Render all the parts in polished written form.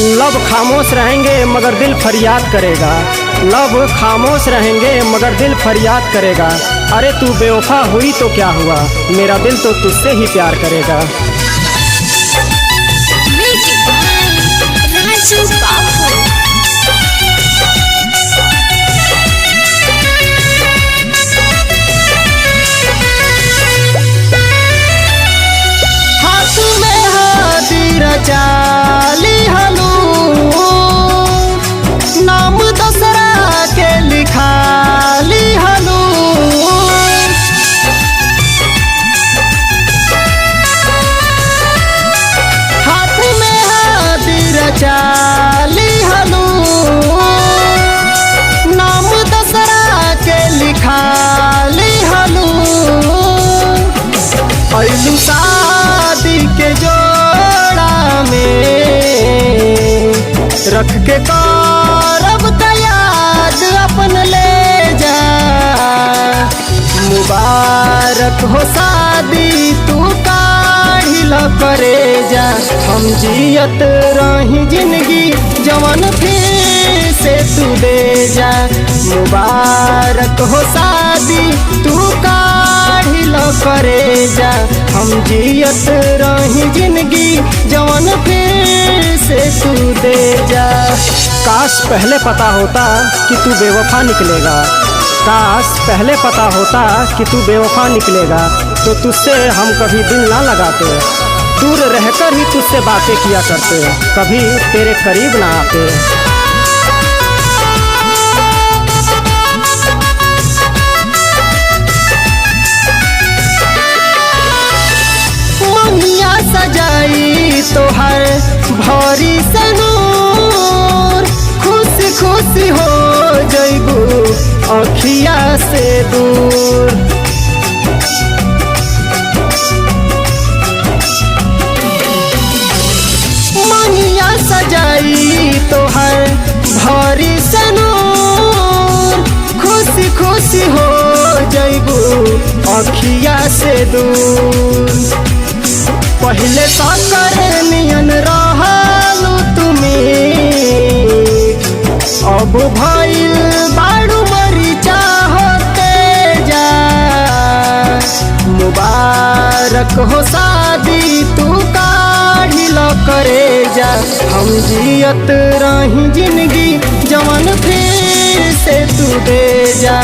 लब खामोश रहेंगे मगर दिल फरियाद करेगा। लब खामोश रहेंगे मगर दिल फरियाद करेगा। अरे तू बेवफा हुई तो क्या हुआ, मेरा दिल तो तुझसे ही प्यार करेगा। हाथ में हाथी रचाली हलू, नाम दसरा के लिखाली हलू। हाथ में हाथी रचाली हलू, नाम दसरा के लिखाली हलू। ऐलू शादी के जोड़ा में रख के करब याद अपन ले जा। मुबारक हो शादी तू काढ़ी ल करे जा। हम जियत रही जिंदगी जवन फिर से तू दे जा। मुबारक हो शादी तू काढ़ी ल करे जा। हम जियत रही जिंदगी जवन फिर से तू दे जा। काश पहले पता होता कि तू बेवफा निकलेगा। काश पहले पता होता कि तू बेवफा निकलेगा, तो तुझसे हम कभी दिल ना लगाते। दूर रहकर ही तुझसे बातें किया करते, कभी तेरे करीब ना आते। मंगिया सजाई तोहर भरी सनूर, खुशी खुशी हो जइबू अखिया से दूर। मंगिया सजाई तोहर भरी सनूर, खुशी खुशी हो जइबू अखिया से दूर। पहले साकर नियन रहलू तुम्हें, अब भइल बाड़ू मरी चाहते जा। मुबारक हो शादी तू काढ़ी ल करे जा। हम जियत रही जिंदगी जवन फिर से तू दे जा।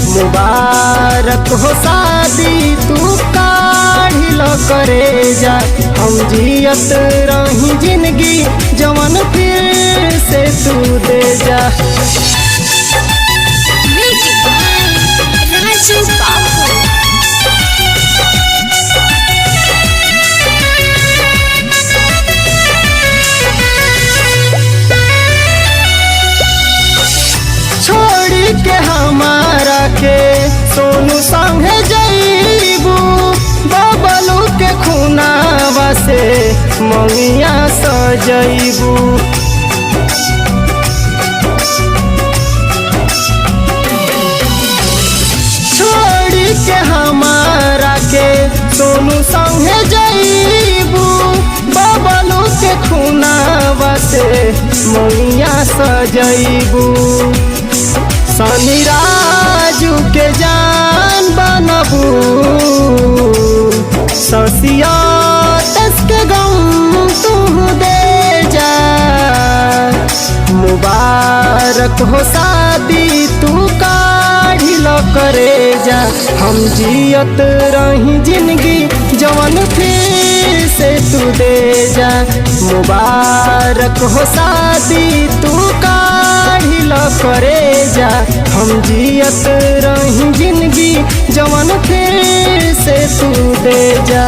मुबारक हो शादी तू काढ़ी ल करे जा। हम जियत रही जिंदगी जवन फिर से तू दे जा। छोड़ी के हमारा के सोनू संगे जइबू, बबलू के खुनावा से मंगिया सजइबू। छोड़ी के हमारा के सोनू संगे जइबू, बबलू के खुनावा से मंगिया सजइबू। सनी राजू के जान बनबू, ससिया के गम तू दे जा। मुबारक हो शादी तू काढ़ी ल करे जा। हम जियत रही जिंदगी जवन फिर से तू दे जा। मुबारक हो शादी तू काढ़ी ल करे जा। हम जियत रही जिंदगी जवन फिर से तू दे जा।